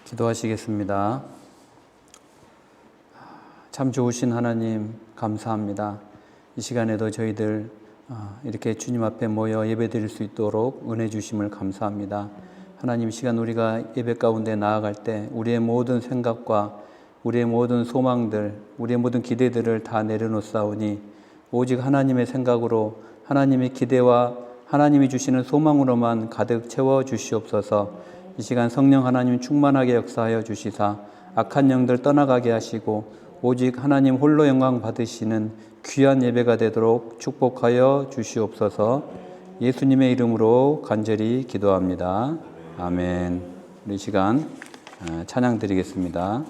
기도하시겠습니다. 참 좋으신 하나님 감사합니다. 이 시간에도 저희들 이렇게 주님 앞에 모여 예배드릴 수 있도록 은혜 주심을 감사합니다. 하나님, 이 시간 우리가 예배 가운데 나아갈 때 우리의 모든 생각과 우리의 모든 소망들, 우리의 모든 기대들을 다 내려놓사오니 오직 하나님의 생각으로, 하나님의 기대와 하나님이 주시는 소망으로만 가득 채워 주시옵소서. 이 시간 성령 하나님 충만하게 역사하여 주시사 악한 영들 떠나가게 하시고 오직 하나님 홀로 영광 받으시는 귀한 예배가 되도록 축복하여 주시옵소서. 예수님의 이름으로 간절히 기도합니다. 아멘. 우리 시간 찬양 드리겠습니다.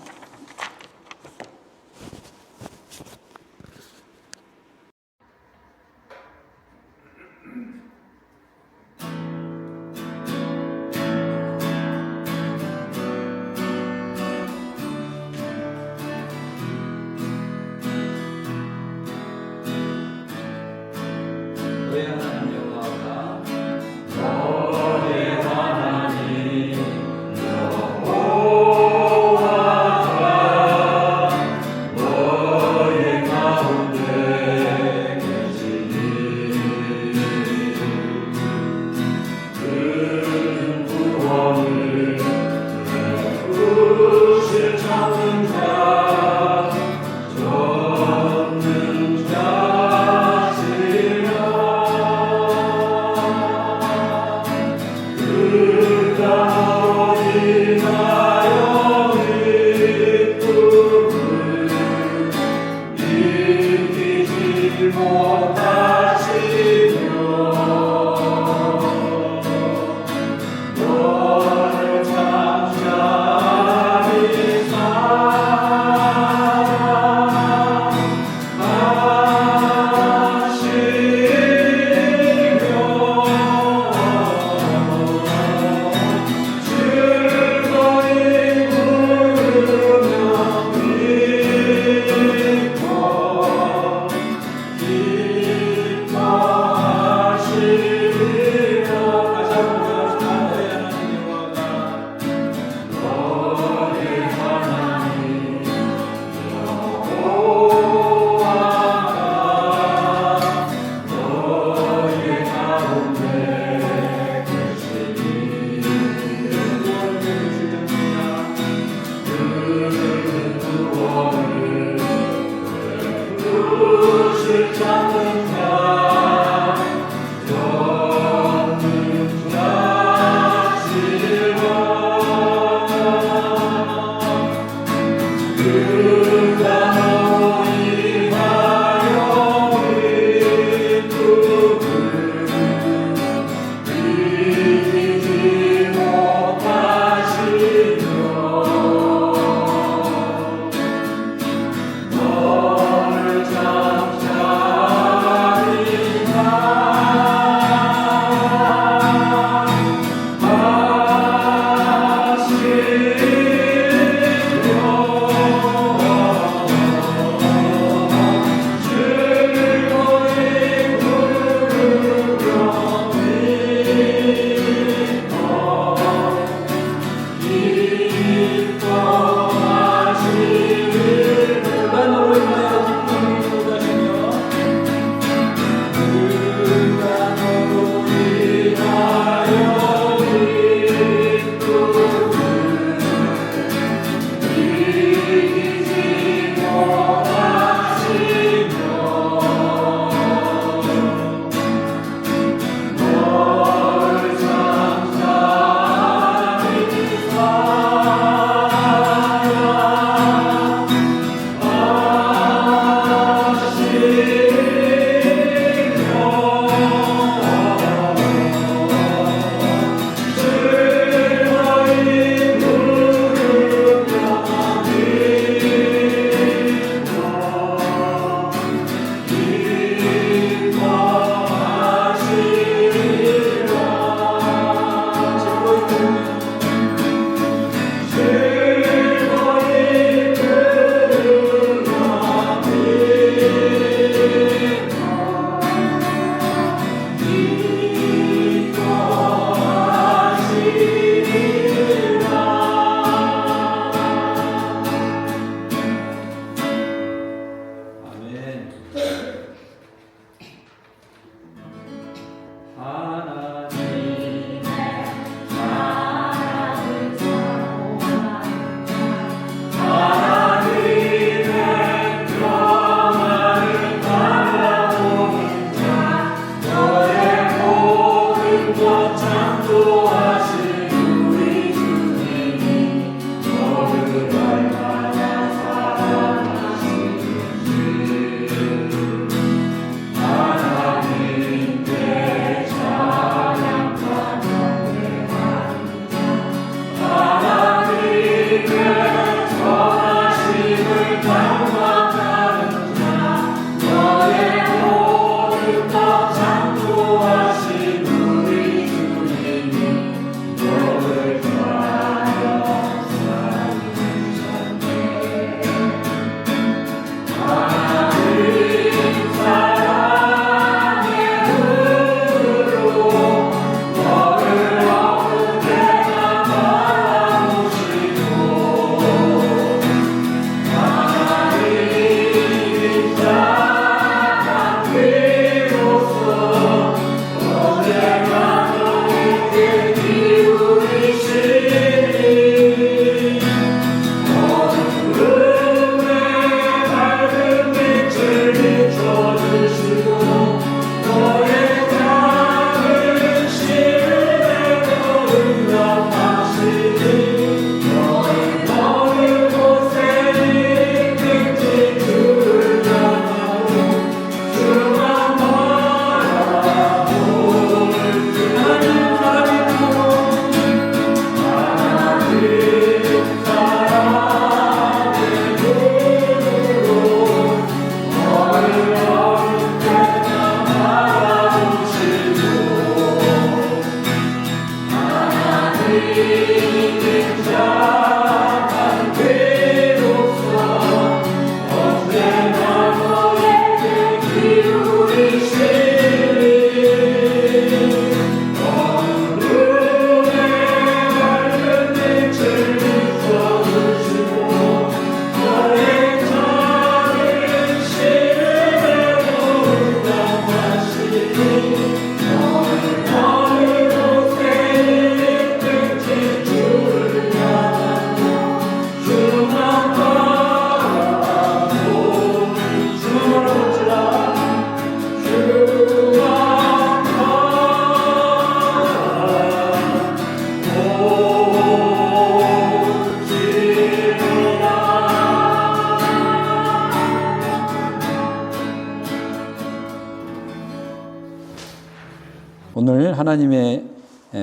오늘 하나님의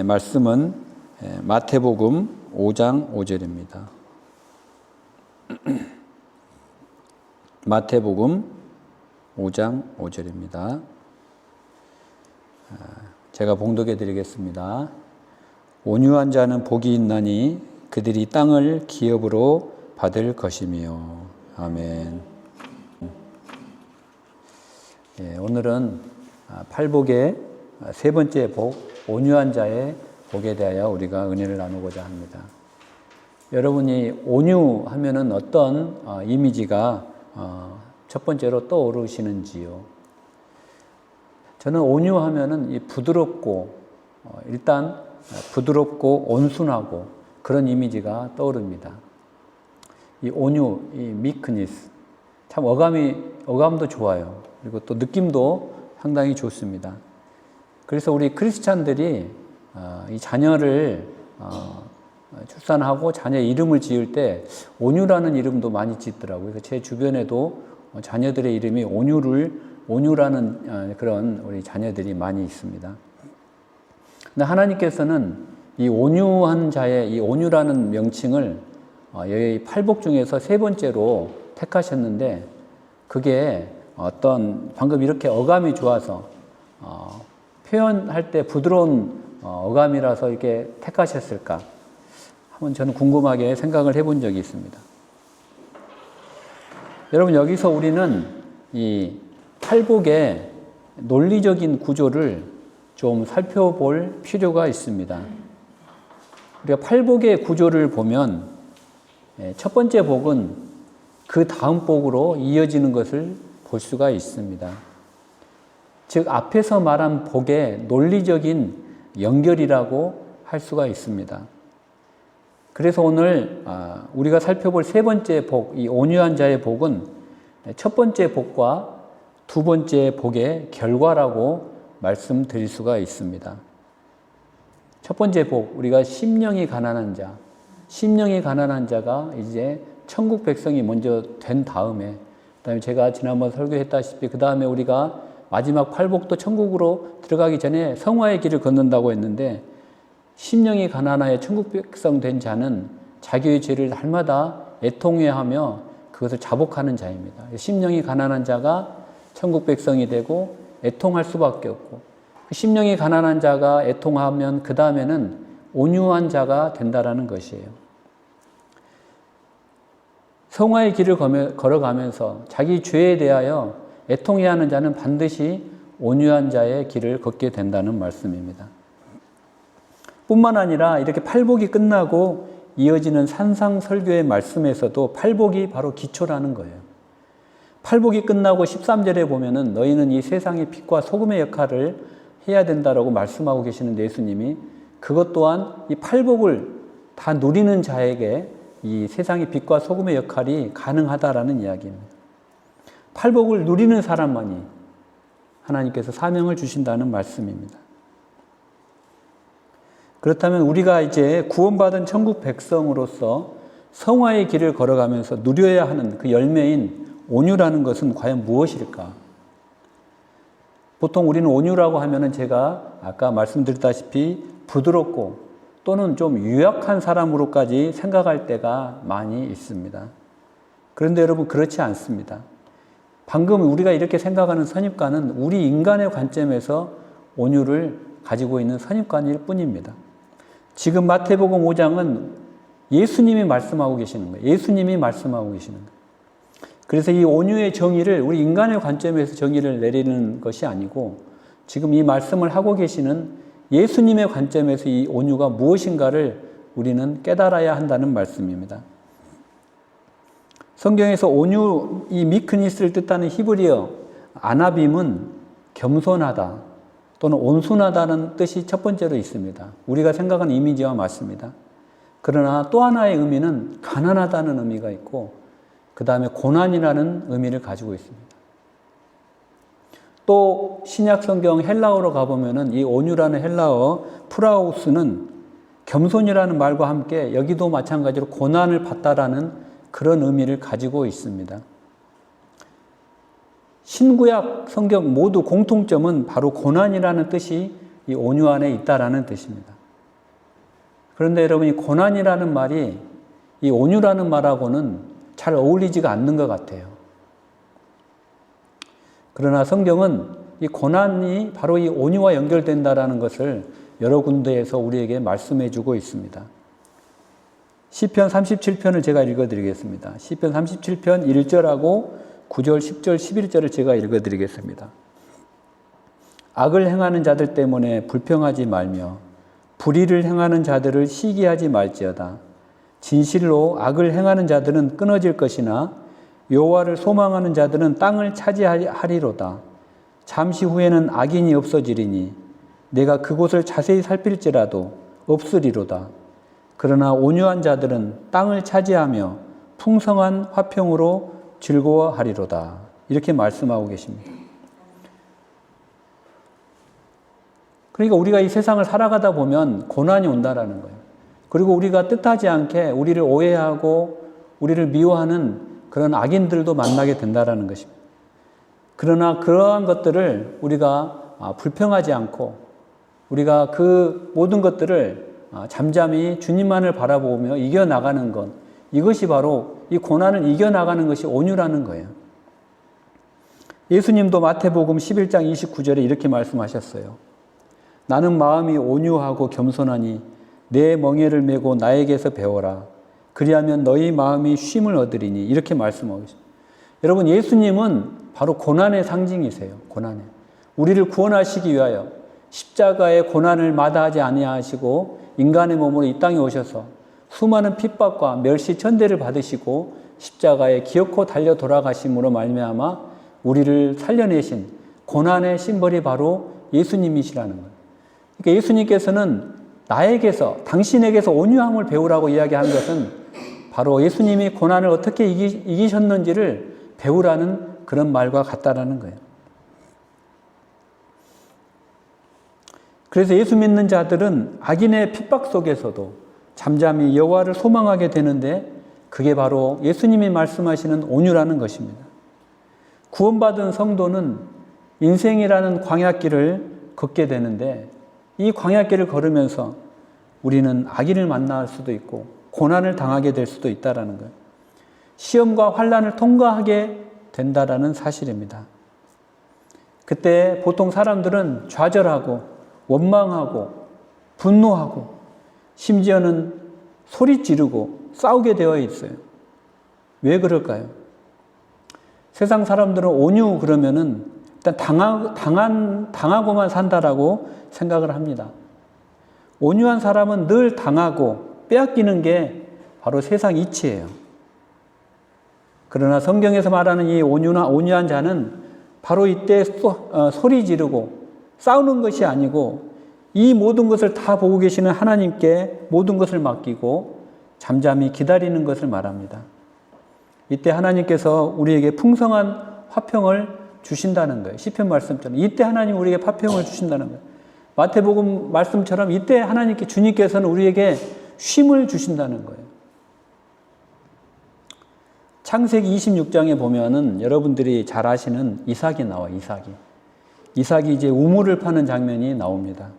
말씀은 마태복음 5장 5절입니다. 마태복음 5장 5절입니다. 제가 봉독해 드리겠습니다. 온유한 자는 복이 있나니 그들이 땅을 기업으로 받을 것이며. 아멘. 오늘은 팔복의 세 번째 복, 온유한 자의 복에 대하여 우리가 은혜를 나누고자 합니다. 여러분이 온유하면은 어떤 이미지가 첫 번째로 떠오르시는지요? 저는 온유하면은 이 부드럽고 일단 부드럽고 온순하고 그런 이미지가 떠오릅니다. 이 온유, 이 미크니스 참 어감도 좋아요. 그리고 또 느낌도 상당히 좋습니다. 그래서 우리 크리스찬들이 이 자녀를 출산하고 자녀 이름을 지을 때 온유라는 이름도 많이 짓더라고요. 그래서 제 주변에도 자녀들의 이름이 온유라는 그런 우리 자녀들이 많이 있습니다. 근데 하나님께서는 이 온유한 자의 이 온유라는 명칭을 여기 팔복 중에서 세 번째로 택하셨는데 그게 어떤 방금 이렇게 어감이 좋아서 표현할 때 부드러운 어감이라서 이렇게 택하셨을까? 한번 저는 궁금하게 생각을 해본 적이 있습니다. 여러분 여기서 우리는 이 팔복의 논리적인 구조를 좀 살펴볼 필요가 있습니다. 우리가 팔복의 구조를 보면 첫 번째 복은 그 다음 복으로 이어지는 것을 볼 수가 있습니다. 즉 앞에서 말한 복의 논리적인 연결이라고 할 수가 있습니다. 그래서 오늘 우리가 살펴볼 세 번째 복, 이 온유한 자의 복은 첫 번째 복과 두 번째 복의 결과라고 말씀드릴 수가 있습니다. 첫 번째 복, 우리가 심령이 가난한 자, 심령이 가난한 자가 이제 천국 백성이 먼저 된 다음에, 그다음에 제가 지난번 설교했다시피 그 다음에 우리가 마지막 팔복도 천국으로 들어가기 전에 성화의 길을 걷는다고 했는데 심령이 가난하여 천국 백성 된 자는 자기의 죄를 날마다 애통해하며 그것을 자복하는 자입니다. 심령이 가난한 자가 천국 백성이 되고 애통할 수밖에 없고 그 심령이 가난한 자가 애통하면 그 다음에는 온유한 자가 된다라는 것이에요. 성화의 길을 걸어가면서 자기 죄에 대하여 애통해야 하는 자는 반드시 온유한 자의 길을 걷게 된다는 말씀입니다. 뿐만 아니라 이렇게 팔복이 끝나고 이어지는 산상설교의 말씀에서도 팔복이 바로 기초라는 거예요. 팔복이 끝나고 13절에 보면은 너희는 이 세상의 빛과 소금의 역할을 해야 된다라고 말씀하고 계시는 예수님이 그것 또한 이 팔복을 다 누리는 자에게 이 세상의 빛과 소금의 역할이 가능하다라는 이야기입니다. 팔복을 누리는 사람만이 하나님께서 사명을 주신다는 말씀입니다. 그렇다면 우리가 이제 구원받은 천국 백성으로서 성화의 길을 걸어가면서 누려야 하는 그 열매인 온유라는 것은 과연 무엇일까? 보통 우리는 온유라고 하면은 제가 아까 말씀드렸다시피 부드럽고 또는 좀 유약한 사람으로까지 생각할 때가 많이 있습니다. 그런데 여러분 그렇지 않습니다. 방금 우리가 이렇게 생각하는 선입관은 우리 인간의 관점에서 온유를 가지고 있는 선입관일 뿐입니다. 지금 마태복음 5장은 예수님이 말씀하고 계시는 거예요. 예수님이 말씀하고 계시는 거예요. 그래서 이 온유의 정의를 우리 인간의 관점에서 정의를 내리는 것이 아니고 지금 이 말씀을 하고 계시는 예수님의 관점에서 이 온유가 무엇인가를 우리는 깨달아야 한다는 말씀입니다. 성경에서 온유, 이 미크니스를 뜻하는 히브리어 아나빔은 겸손하다 또는 온순하다는 뜻이 첫 번째로 있습니다. 우리가 생각하는 이미지와 맞습니다. 그러나 또 하나의 의미는 가난하다는 의미가 있고 그 다음에 고난이라는 의미를 가지고 있습니다. 또 신약 성경 헬라어로 가보면은 이 온유라는 헬라어 프라우스는 겸손이라는 말과 함께 여기도 마찬가지로 고난을 받다라는 그런 의미를 가지고 있습니다. 신구약 성경 모두 공통점은 바로 고난이라는 뜻이 이 온유 안에 있다라는 뜻입니다. 그런데 여러분, 이 고난이라는 말이 이 온유라는 말하고는 잘 어울리지가 않는 것 같아요. 그러나 성경은 이 고난이 바로 이 온유와 연결된다라는 것을 여러 군데에서 우리에게 말씀해 주고 있습니다. 시편 37편을 제가 읽어드리겠습니다. 시편 37편 1절하고 9절, 10절, 11절을 제가 읽어드리겠습니다. 악을 행하는 자들 때문에 불평하지 말며 불의를 행하는 자들을 시기하지 말지어다. 진실로 악을 행하는 자들은 끊어질 것이나 여호와를 소망하는 자들은 땅을 차지하리로다. 잠시 후에는 악인이 없어지리니 내가 그곳을 자세히 살필지라도 없으리로다. 그러나 온유한 자들은 땅을 차지하며 풍성한 화평으로 즐거워하리로다. 이렇게 말씀하고 계십니다. 그러니까 우리가 이 세상을 살아가다 보면 고난이 온다라는 거예요. 그리고 우리가 뜻하지 않게 우리를 오해하고 우리를 미워하는 그런 악인들도 만나게 된다라는 것입니다. 그러나 그러한 것들을 우리가 불평하지 않고 우리가 그 모든 것들을 잠잠히 주님만을 바라보며 이겨나가는 것, 이것이 바로 이 고난을 이겨나가는 것이 온유라는 거예요. 예수님도 마태복음 11장 29절에 이렇게 말씀하셨어요. 나는 마음이 온유하고 겸손하니 내 멍에를 메고 나에게서 배워라. 그리하면 너희 마음이 쉼을 얻으리니. 이렇게 말씀하고 있습니다. 여러분, 예수님은 바로 고난의 상징이세요. 고난의. 우리를 구원하시기 위하여 십자가의 고난을 마다하지 아니하시고 인간의 몸으로 이 땅에 오셔서 수많은 핍박과 멸시 천대를 받으시고 십자가에 기어코 달려 돌아가심으로 말미암아 우리를 살려내신 고난의 심벌이 바로 예수님이시라는 거예요. 그러니까 예수님께서는 나에게서, 당신에게서 온유함을 배우라고 이야기한 것은 바로 예수님이 고난을 어떻게 이기셨는지를 배우라는 그런 말과 같다라는 거예요. 그래서 예수 믿는 자들은 악인의 핍박 속에서도 잠잠히 여호와를 소망하게 되는데 그게 바로 예수님이 말씀하시는 온유라는 것입니다. 구원받은 성도는 인생이라는 광야길을 걷게 되는데 이 광야길을 걸으면서 우리는 악인을 만날 수도 있고 고난을 당하게 될 수도 있다는 거예요. 시험과 환난을 통과하게 된다라는 사실입니다. 그때 보통 사람들은 좌절하고 원망하고 분노하고 심지어는 소리 지르고 싸우게 되어 있어요. 왜 그럴까요? 세상 사람들은 온유 그러면은 일단 당하고만 산다라고 생각을 합니다. 온유한 사람은 늘 당하고 빼앗기는 게 바로 세상 이치예요. 그러나 성경에서 말하는 이 온유한 자는 바로 이때 소리 지르고 싸우는 것이 아니고 이 모든 것을 다 보고 계시는 하나님께 모든 것을 맡기고 잠잠히 기다리는 것을 말합니다. 이때 하나님께서 우리에게 풍성한 화평을 주신다는 거예요. 시편 말씀처럼 이때 하나님 우리에게 화평을 주신다는 거예요. 마태복음 말씀처럼 이때 주님께서는 우리에게 쉼을 주신다는 거예요. 창세기 26장에 보면은 여러분들이 잘 아시는 이삭이 나와요. 이삭이 이제 우물을 파는 장면이 나옵니다.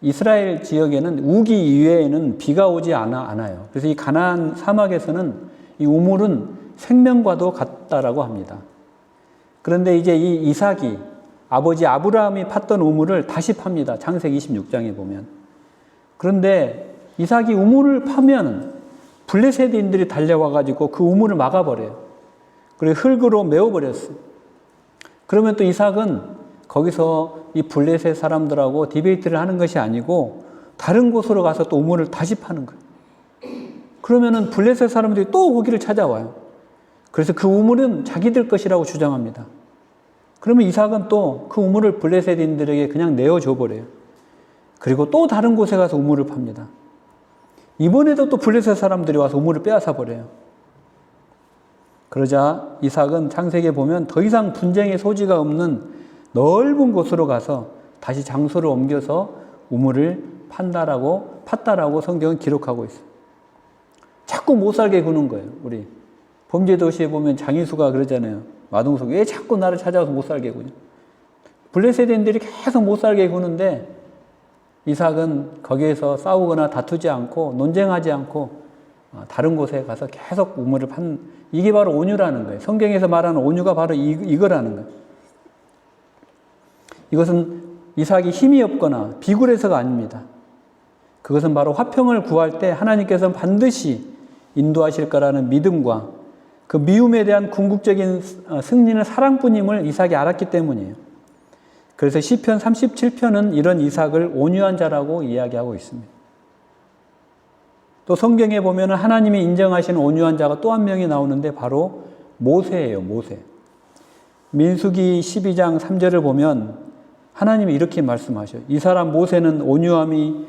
이스라엘 지역에는 우기 이외에는 비가 오지 않아요. 그래서 이 가나안 사막에서는 이 우물은 생명과도 같다라고 합니다. 그런데 이제 이 이삭이 아버지 아브라함이 팠던 우물을 다시 팝니다. 창세기 26장에 보면. 그런데 이삭이 우물을 파면 블레셋인들이 달려와가지고 그 우물을 막아버려요. 그리고 흙으로 메워버렸어요. 그러면 또 이삭은 거기서 이 블레셋 사람들하고 디베이트를 하는 것이 아니고 다른 곳으로 가서 또 우물을 다시 파는 거예요. 그러면은 블레셋 사람들이 또 거기를 찾아와요. 그래서 그 우물은 자기들 것이라고 주장합니다. 그러면 이삭은 또 그 우물을 블레셋인들에게 그냥 내어줘 버려요. 그리고 또 다른 곳에 가서 우물을 팝니다. 이번에도 또 블레셋 사람들이 와서 우물을 빼앗아 버려요. 그러자 이삭은 창세기에 보면 더 이상 분쟁의 소지가 없는 넓은 곳으로 가서 다시 장소를 옮겨서 우물을 팠다라고 성경은 기록하고 있어요. 자꾸 못 살게 구는 거예요. 우리 범죄도시에 보면 장희수가 그러잖아요. 마동석 왜 자꾸 나를 찾아와서 못 살게 구냐. 블레셋인들이 계속 못 살게 구는데 이삭은 거기에서 싸우거나 다투지 않고 논쟁하지 않고 다른 곳에 가서 계속 우물을 파는, 이게 바로 온유라는 거예요. 성경에서 말하는 온유가 바로 이거라는 거예요. 이것은 이삭이 힘이 없거나 비굴해서가 아닙니다. 그것은 바로 화평을 구할 때 하나님께서는 반드시 인도하실 거라는 믿음과 그 미움에 대한 궁극적인 승리는 사랑뿐임을 이삭이 알았기 때문이에요. 그래서 시편 37편은 이런 이삭을 온유한 자라고 이야기하고 있습니다. 또 성경에 보면 하나님이 인정하시는 온유한 자가 또 한 명이 나오는데 바로 모세예요. 모세. 민수기 12장 3절을 보면 하나님이 이렇게 말씀하셔요. 이 사람 모세는 온유함이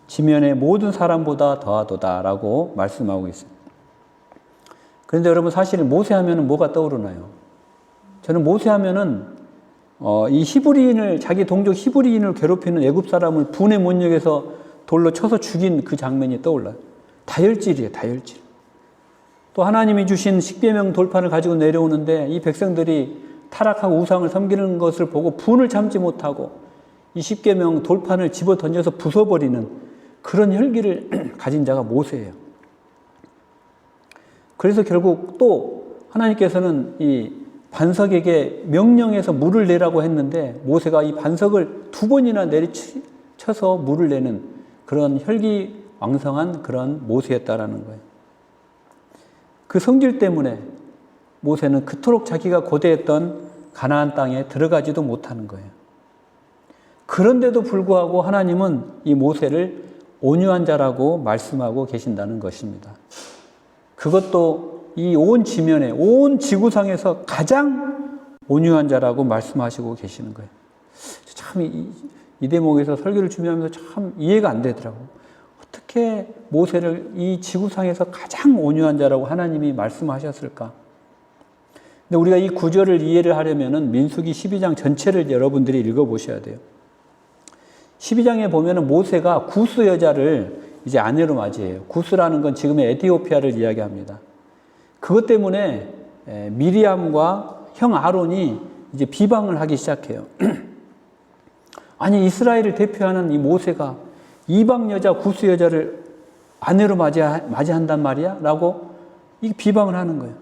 지면의 모든 사람보다 더하도다 라고 말씀하고 있습니다. 그런데 여러분, 사실 모세 하면은 뭐가 떠오르나요? 저는 모세 하면은 이 히브리인을, 자기 동족 히브리인을 괴롭히는 애굽 사람을 분에 못 이겨서 돌로 쳐서 죽인 그 장면이 떠올라요. 다혈질이에요, 다혈질. 또 하나님이 주신 십계명 돌판을 가지고 내려오는데 이 백성들이 타락하고 우상을 섬기는 것을 보고 분을 참지 못하고 이 십계명 돌판을 집어 던져서 부숴버리는 그런 혈기를 가진 자가 모세예요. 그래서 결국 또 하나님께서는 이 반석에게 명령해서 물을 내라고 했는데 모세가 이 반석을 2번이나 내리쳐서 물을 내는 그런 혈기왕성한 그런 모세였다라는 거예요. 그 성질 때문에 모세는 그토록 자기가 고대했던 가나안 땅에 들어가지도 못하는 거예요. 그런데도 불구하고 하나님은 이 모세를 온유한 자라고 말씀하고 계신다는 것입니다. 그것도 이 온 지면에, 온 지구상에서 가장 온유한 자라고 말씀하시고 계시는 거예요. 참 이 대목에서 설교를 준비하면서 참 이해가 안 되더라고요. 어떻게 모세를 이 지구상에서 가장 온유한 자라고 하나님이 말씀하셨을까? 근데 우리가 이 구절을 이해를 하려면은 민수기 12장 전체를 여러분들이 읽어보셔야 돼요. 12장에 보면은 모세가 구스 여자를 이제 아내로 맞이해요. 구스라는 건 지금의 에티오피아를 이야기합니다. 그것 때문에 미리암과 형 아론이 이제 비방을 하기 시작해요. 아니, 이스라엘을 대표하는 이 모세가 이방 여자, 구스 여자를 아내로 맞이한단 말이야? 라고 이 비방을 하는 거예요.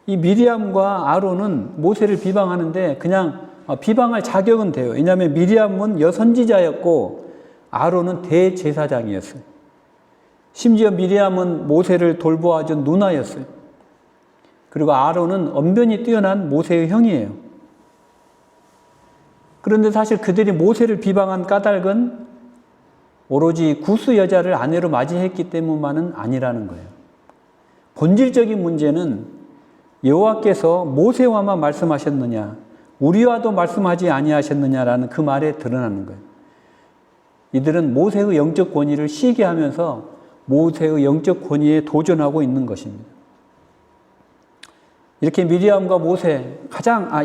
이 미리암과 아론은 모세를 비방하는데 그냥 비방할 자격은 돼요. 왜냐하면 미리암은 여선지자였고 아론은 대제사장이었어요. 심지어 미리암은 모세를 돌보아준 누나였어요. 그리고 아론은 언변이 뛰어난 모세의 형이에요. 그런데 사실 그들이 모세를 비방한 까닭은 오로지 구스 여자를 아내로 맞이했기 때문만은 아니라는 거예요. 본질적인 문제는 여호와께서 모세와만 말씀하셨느냐, 우리와도 말씀하지 아니하셨느냐라는 그 말에 드러나는 거예요. 이들은 모세의 영적 권위를 시기하면서 모세의 영적 권위에 도전하고 있는 것입니다. 이렇게 미리암과 모세,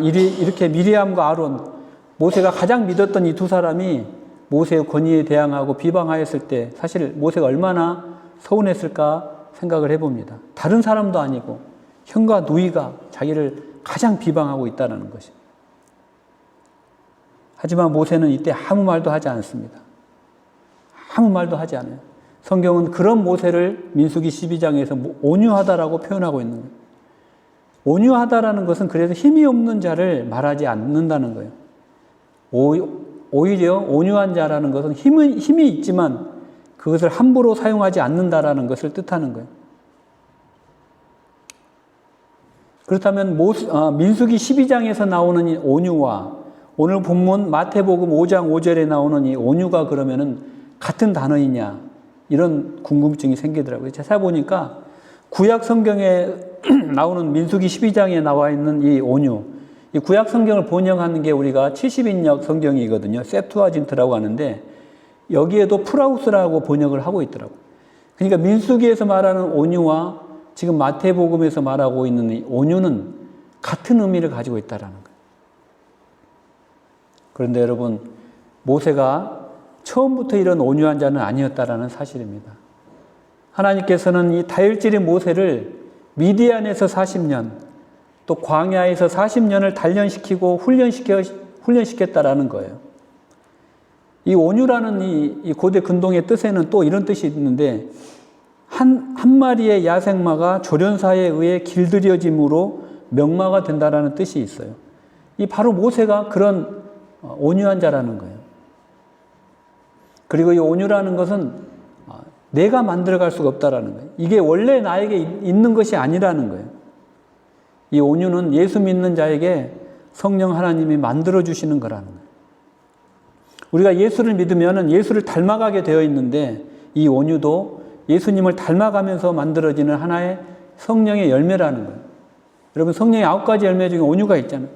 이렇게 미리암과 아론, 모세가 가장 믿었던 이 두 사람이 모세의 권위에 대항하고 비방하였을 때 사실 모세가 얼마나 서운했을까 생각을 해봅니다. 다른 사람도 아니고 형과 누이가 자기를 가장 비방하고 있다는 것입니다. 하지만 모세는 이때 아무 말도 하지 않습니다. 아무 말도 하지 않아요. 성경은 그런 모세를 민수기 12장에서 온유하다라고 표현하고 있는 거예요. 온유하다라는 것은 그래서 힘이 없는 자를 말하지 않는다는 거예요. 오히려 온유한 자라는 것은 힘이 있지만 그것을 함부로 사용하지 않는다라는 것을 뜻하는 거예요. 그렇다면 민수기 12장에서 나오는 이 온유와 오늘 본문 마태복음 5장 5절에 나오는 이 온유가 그러면은 같은 단어이냐, 이런 궁금증이 생기더라고요. 찾아보니까 구약 성경에 나오는 민수기 12장에 나와 있는 이 온유, 이 구약 성경을 번역하는 게 우리가 70인역 성경이거든요. 셉투아진트라고 하는데 여기에도 프라우스라고 번역을 하고 있더라고요. 그러니까 민수기에서 말하는 온유와 지금 마태복음에서 말하고 있는 이 온유는 같은 의미를 가지고 있다는 거예요. 그런데 여러분, 모세가 처음부터 이런 온유한 자는 아니었다라는 사실입니다. 하나님께서는 이 다혈질의 모세를 미디안에서 40년, 또 광야에서 40년을 단련시키고 훈련시켰다라는 거예요. 이 온유라는 이 고대 근동의 뜻에는 또 이런 뜻이 있는데, 한 마리의 야생마가 조련사에 의해 길들여짐으로 명마가 된다라는 뜻이 있어요. 이 바로 모세가 그런 온유한 자라는 거예요. 그리고 이 온유라는 것은 내가 만들어갈 수가 없다라는 거예요. 이게 원래 나에게 있는 것이 아니라는 거예요. 이 온유는 예수 믿는 자에게 성령 하나님이 만들어주시는 거라는 거예요. 우리가 예수를 믿으면 예수를 닮아가게 되어 있는데, 이 온유도 예수님을 닮아가면서 만들어지는 하나의 성령의 열매라는 거예요. 여러분, 성령의 9가지 열매 중에 온유가 있잖아요.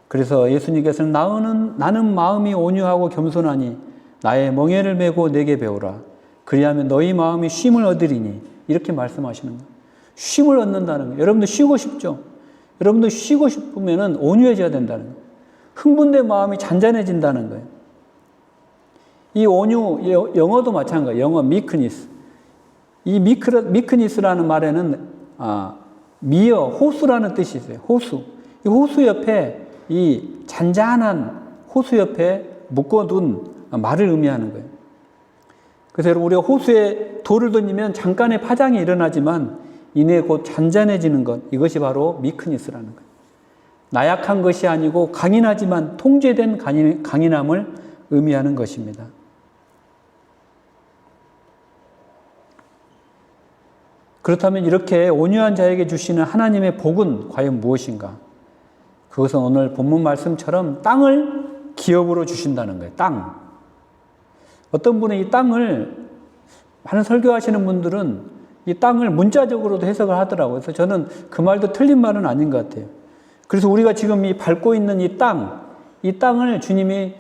그래서 예수님께서는 나는 마음이 온유하고 겸손하니 나의 멍에를 메고 내게 배우라. 그리하면 너희 마음이 쉼을 얻으리니. 이렇게 말씀하시는 거예요. 쉼을 얻는다는 거예요. 여러분도 쉬고 싶죠? 여러분도 쉬고 싶으면 온유해져야 된다는 거예요. 흥분된 마음이 잔잔해진다는 거예요. 이 온유, 영어도 마찬가지예요. 영어 meekness. 이 meekness라는 말에는 미어, 호수라는 뜻이 있어요. 호수. 이 호수 옆에, 이 잔잔한 호수 옆에 묶어둔 말을 의미하는 거예요. 그래서 여러분, 우리가 호수에 돌을 던지면 잠깐의 파장이 일어나지만 이내 곧 잔잔해지는 것, 이것이 바로 meekness라는 거예요. 나약한 것이 아니고 강인하지만 통제된 강인함을 의미하는 것입니다. 그렇다면 이렇게 온유한 자에게 주시는 하나님의 복은 과연 무엇인가? 그것은 오늘 본문 말씀처럼 땅을 기업으로 주신다는 거예요. 땅. 어떤 분은 이 땅을, 많은 설교하시는 분들은 이 땅을 문자적으로도 해석을 하더라고요. 그래서 저는 그 말도 틀린 말은 아닌 것 같아요. 그래서 우리가 지금 이 밟고 있는 이 땅을 주님이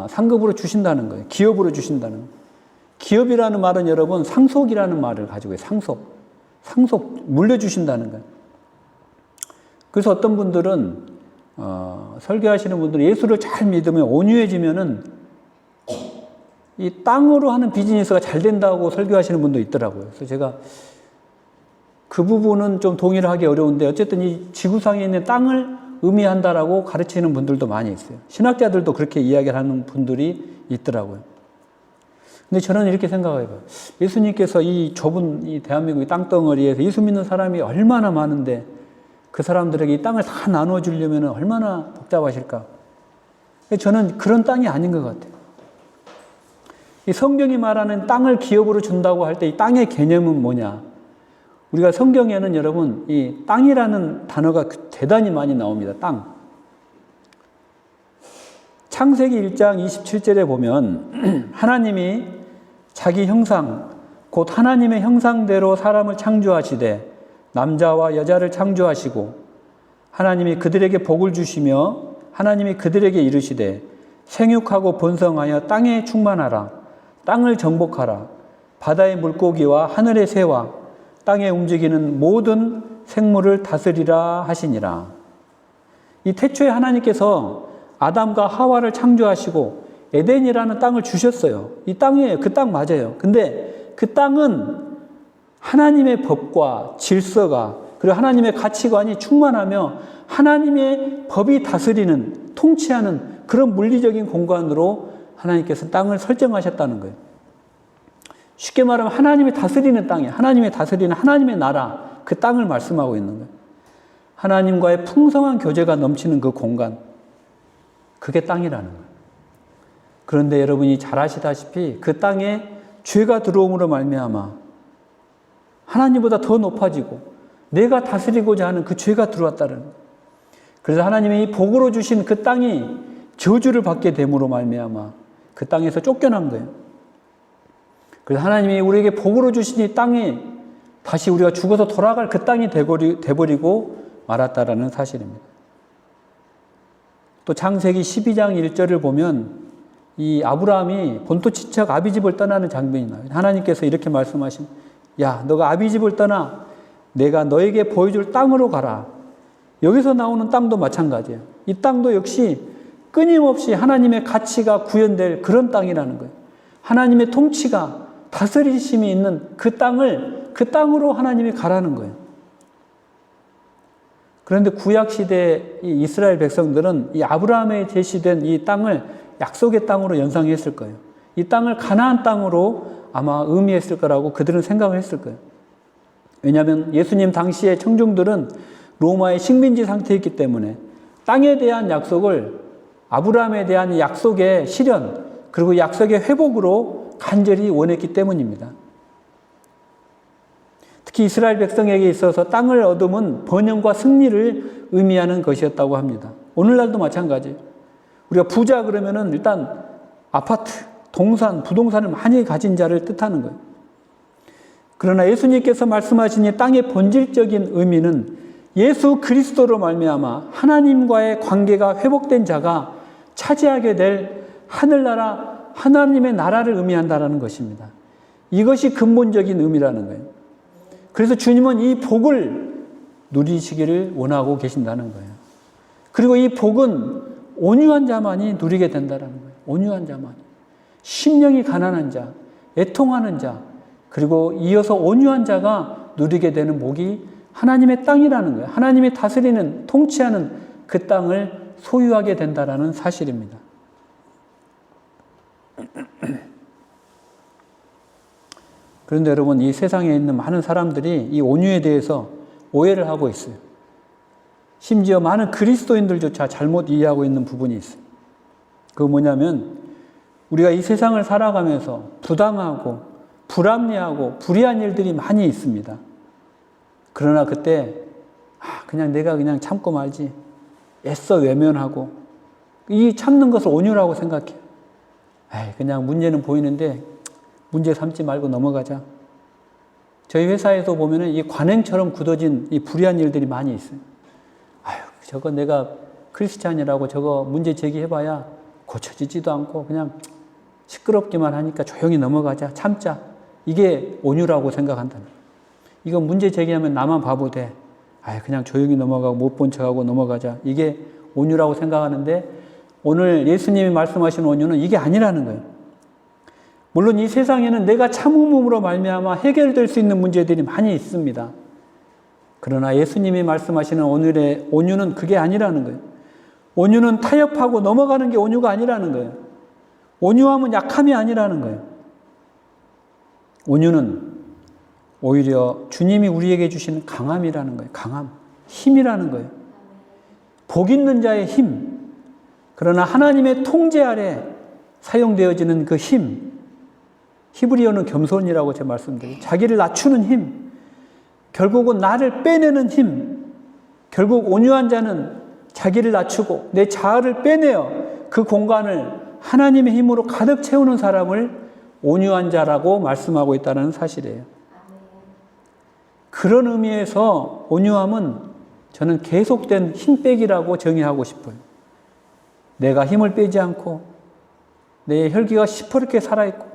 상급으로 주신다는 거예요. 기업으로 주신다는 거예요. 기업이라는 말은 여러분 상속이라는 말을 가지고 있어요. 상속, 물려주신다는 거예요. 그래서 어떤 분들은, 설교하시는 분들은 예수를 잘 믿으면 온유해지면은 이 땅으로 하는 비즈니스가 잘 된다고 설교하시는 분도 있더라고요. 그래서 제가 그 부분은 좀 동의를 하기 어려운데, 어쨌든 이 지구상에 있는 땅을 의미한다라고 가르치는 분들도 많이 있어요. 신학자들도 그렇게 이야기를 하는 분들이 있더라고요. 근데 저는 이렇게 생각해봐요. 예수님께서 이 좁은 이 대한민국의 땅덩어리에서 예수 믿는 사람이 얼마나 많은데 그 사람들에게 이 땅을 다 나눠주려면 얼마나 복잡하실까? 저는 그런 땅이 아닌 것 같아요. 이 성경이 말하는 땅을 기업으로 준다고 할 때 이 땅의 개념은 뭐냐? 우리가 성경에는 여러분 이 땅이라는 단어가 대단히 많이 나옵니다. 땅. 창세기 1장 27절에 보면 하나님이 자기 형상, 곧 하나님의 형상대로 사람을 창조하시되 남자와 여자를 창조하시고 하나님이 그들에게 복을 주시며 하나님이 그들에게 이르시되 생육하고 번성하여 땅에 충만하라. 땅을 정복하라. 바다의 물고기와 하늘의 새와 땅에 움직이는 모든 생물을 다스리라 하시니라. 이 태초에 하나님께서 아담과 하와를 창조하시고 에덴이라는 땅을 주셨어요. 이 땅이에요. 그 땅 맞아요. 근데 그 땅은 하나님의 법과 질서가, 그리고 하나님의 가치관이 충만하며 하나님의 법이 다스리는, 통치하는 그런 물리적인 공간으로 하나님께서 땅을 설정하셨다는 거예요. 쉽게 말하면 하나님이 다스리는 땅이에요. 하나님이 다스리는 하나님의 나라, 그 땅을 말씀하고 있는 거예요. 하나님과의 풍성한 교제가 넘치는 그 공간, 그게 땅이라는 거예요. 그런데 여러분이 잘 아시다시피 그 땅에 죄가 들어옴으로 말미암아 하나님보다 더 높아지고 내가 다스리고자 하는 그 죄가 들어왔다는 거예요. 그래서 하나님이 이 복으로 주신 그 땅이 저주를 받게 됨으로 말미암아 그 땅에서 쫓겨난 거예요. 그래서 하나님이 우리에게 복으로 주신 이 땅이 다시 우리가 죽어서 돌아갈 그 땅이 돼버리고 말았다라는 사실입니다. 또 창세기 12장 1절을 보면 이 아브라함이 본토 친척 아비집을 떠나는 장면이 나와요. 하나님께서 이렇게 말씀하신, 야, 너가 아비집을 떠나 내가 너에게 보여줄 땅으로 가라. 여기서 나오는 땅도 마찬가지예요. 이 땅도 역시 끊임없이 하나님의 가치가 구현될 그런 땅이라는 거예요. 하나님의 통치가, 다스리심이 있는 그 땅으로 하나님이 가라는 거예요. 그런데 구약 시대 이 이스라엘 백성들은 이 아브라함에 제시된 이 땅을 약속의 땅으로 연상했을 거예요. 이 땅을 가나안 땅으로 아마 의미했을 거라고 그들은 생각을 했을 거예요. 왜냐하면 예수님 당시의 청중들은 로마의 식민지 상태였기 때문에 땅에 대한 약속을 아브라함에 대한 약속의 실현 그리고 약속의 회복으로 간절히 원했기 때문입니다. 특히 이스라엘 백성에게 있어서 땅을 얻음은 번영과 승리를 의미하는 것이었다고 합니다. 오늘날도 마찬가지예요. 우리가 부자 그러면은 일단 아파트, 동산, 부동산을 많이 가진 자를 뜻하는 거예요. 그러나 예수님께서 말씀하신 이 땅의 본질적인 의미는 예수 그리스도로 말미암아 하나님과의 관계가 회복된 자가 차지하게 될 하늘나라, 하나님의 나라를 의미한다는 것입니다. 이것이 근본적인 의미라는 거예요. 그래서 주님은 이 복을 누리시기를 원하고 계신다는 거예요. 그리고 이 복은 온유한 자만이 누리게 된다는 거예요. 온유한 자만이. 심령이 가난한 자, 애통하는 자, 그리고 이어서 온유한 자가 누리게 되는 복이 하나님의 땅이라는 거예요. 하나님이 다스리는, 통치하는 그 땅을 소유하게 된다는 사실입니다. 그런데 여러분, 이 세상에 있는 많은 사람들이 이 온유에 대해서 오해를 하고 있어요. 심지어 많은 그리스도인들조차 잘못 이해하고 있는 부분이 있어요. 그거 뭐냐면 우리가 이 세상을 살아가면서 부당하고 불합리하고 불의한 일들이 많이 있습니다. 그러나 그때 그냥 내가 그냥 참고 말지, 애써 외면하고 이 참는 것을 온유라고 생각해요. 그냥 문제는 보이는데 문제 삼지 말고 넘어가자. 저희 회사에서 보면은 이 관행처럼 굳어진 이 불의한 일들이 많이 있어요. 저거 내가 크리스찬이라고 저거 문제 제기해봐야 고쳐지지도 않고 그냥 시끄럽기만 하니까 조용히 넘어가자, 참자. 이게 온유라고 생각한다는 거예요. 이거 문제 제기하면 나만 바보 돼. 그냥 조용히 넘어가고 못 본 척하고 넘어가자. 이게 온유라고 생각하는데 오늘 예수님이 말씀하신 온유는 이게 아니라는 거예요. 물론 이 세상에는 내가 참음으로 말미암아 해결될 수 있는 문제들이 많이 있습니다. 그러나 예수님이 말씀하시는 오늘의 온유는 그게 아니라는 거예요. 온유는 타협하고 넘어가는 게 온유가 아니라는 거예요. 온유함은 약함이 아니라는 거예요. 온유는 오히려 주님이 우리에게 주시는 강함이라는 거예요. 강함, 힘이라는 거예요. 복 있는 자의 힘. 그러나 하나님의 통제 아래 사용되어지는 그 힘. 히브리어는 겸손이라고 제가 말씀드려요. 자기를 낮추는 힘. 결국은 나를 빼내는 힘. 결국 온유한 자는 자기를 낮추고 내 자아를 빼내어 그 공간을 하나님의 힘으로 가득 채우는 사람을 온유한 자라고 말씀하고 있다는 사실이에요. 그런 의미에서 온유함은 저는 계속된 힘 빼기라고 정의하고 싶어요. 내가 힘을 빼지 않고 내 혈기가 시퍼렇게 살아있고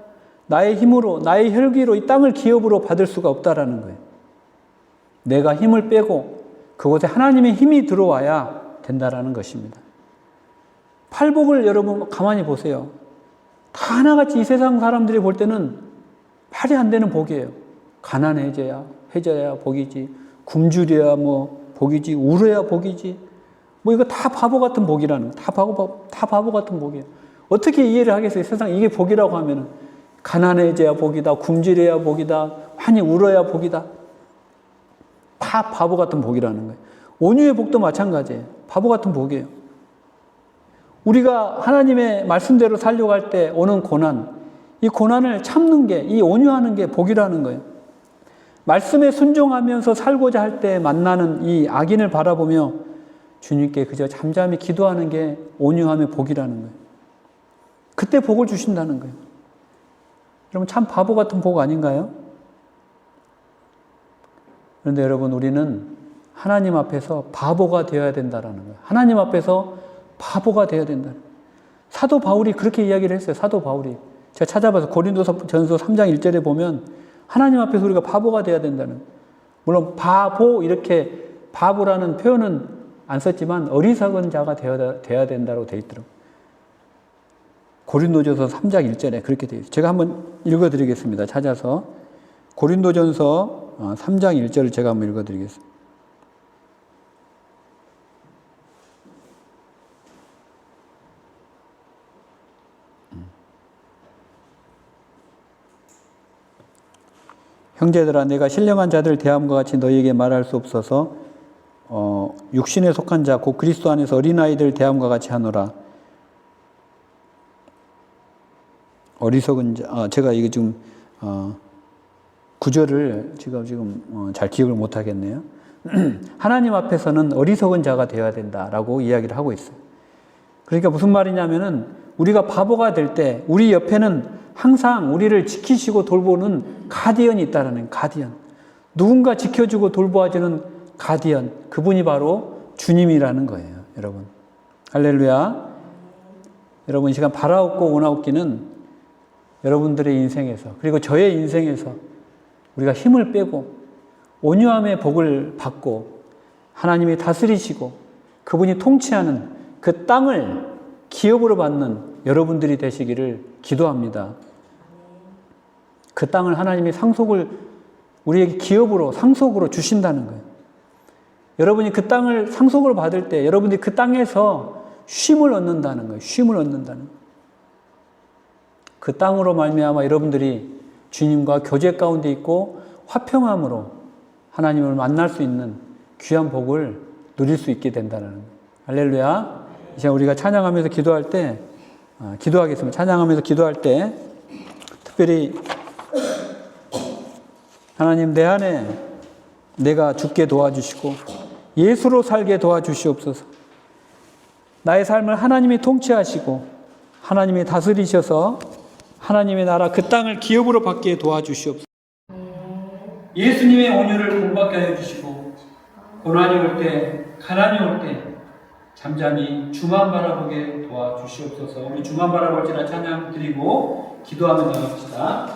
나의 힘으로, 나의 혈기로 이 땅을 기업으로 받을 수가 없다라는 거예요. 내가 힘을 빼고 그곳에 하나님의 힘이 들어와야 된다라는 것입니다. 팔복을 여러분 가만히 보세요. 다 하나같이 이 세상 사람들이 볼 때는 말이 안 되는 복이에요. 가난해져야 복이지, 굶주려야 복이지, 울어야 복이지. 이거 다 바보 같은 복이라는 거예요. 다 바보 같은 복이에요. 어떻게 이해를 하겠어요? 세상 이게 복이라고 하면은 가난해져야 복이다, 굶주려야 복이다, 많이 울어야 복이다. 다 바보 같은 복이라는 거예요. 온유의 복도 마찬가지예요. 바보 같은 복이에요. 우리가 하나님의 말씀대로 살려고 할 때 오는 고난, 이 고난을 참는 게, 이 온유하는 게 복이라는 거예요. 말씀에 순종하면서 살고자 할 때 만나는 이 악인을 바라보며 주님께 그저 잠잠히 기도하는 게 온유함의 복이라는 거예요. 그때 복을 주신다는 거예요. 여러분 참 바보 같은 복 아닌가요? 그런데 여러분 우리는 하나님 앞에서 바보가 되어야 된다는 거예요. 하나님 앞에서 바보가 되어야 된다. 사도 바울이 그렇게 이야기를 했어요. 사도 바울이. 제가 찾아봐서 고린도전서 3장 1절에 보면 하나님 앞에서 우리가 바보가 되어야 된다는. 물론 바보 이렇게 바보라는 표현은 안 썼지만 어리석은 자가 되어야 된다고 되어 있더라고요. 고린도전서 3장 1절에 그렇게 되어 있어요. 제가 한번 읽어드리겠습니다. 찾아서 고린도전서 3장 1절을 제가 한번 읽어드리겠습니다. 형제들아 내가 신령한 자들 대함과 같이 너희에게 말할 수 없어서 육신에 속한 자 곧 그리스도 안에서 어린아이들 대함과 같이 하노라. 어리석은 자 제가 이거 지금 구절을 지금 잘 기억을 못 하겠네요. 하나님 앞에서는 어리석은 자가 되어야 된다라고 이야기를 하고 있어요. 그러니까 무슨 말이냐면은 우리가 바보가 될 때 우리 옆에는 항상 우리를 지키시고 돌보는 가디언이 있다라는 가디언. 누군가 지켜주고 돌보아주는 가디언. 그분이 바로 주님이라는 거예요, 여러분. 할렐루야. 여러분 이 시간 바라옵고 원하옵기는 여러분들의 인생에서 그리고 저의 인생에서 우리가 힘을 빼고 온유함의 복을 받고 하나님이 다스리시고 그분이 통치하는 그 땅을 기업으로 받는 여러분들이 되시기를 기도합니다. 그 땅을 하나님이 상속을 우리에게 기업으로 상속으로 주신다는 거예요. 여러분이 그 땅을 상속으로 받을 때 여러분들이 그 땅에서 쉼을 얻는다는 거예요. 쉼을 얻는다는 거예요. 그 땅으로 말미암아 여러분들이 주님과 교제 가운데 있고 화평함으로 하나님을 만날 수 있는 귀한 복을 누릴 수 있게 된다는 거예요. 할렐루야. 이제 우리가 찬양하면서 기도할 때 기도하겠습니다. 찬양하면서 기도할 때 특별히 하나님 내 안에 내가 죽게 도와주시고 예수로 살게 도와주시옵소서. 나의 삶을 하나님이 통치하시고 하나님이 다스리셔서 하나님의 나라 그 땅을 기업으로 받게 도와주시옵소서. 예수님의 온유를 본받게 하여 주시고 고난이 올 때 가난이 올 때 잠잠히 주만 바라보게 도와주시옵소서. 우리 주만 바라볼지라 찬양 드리고 기도하며 나갑시다.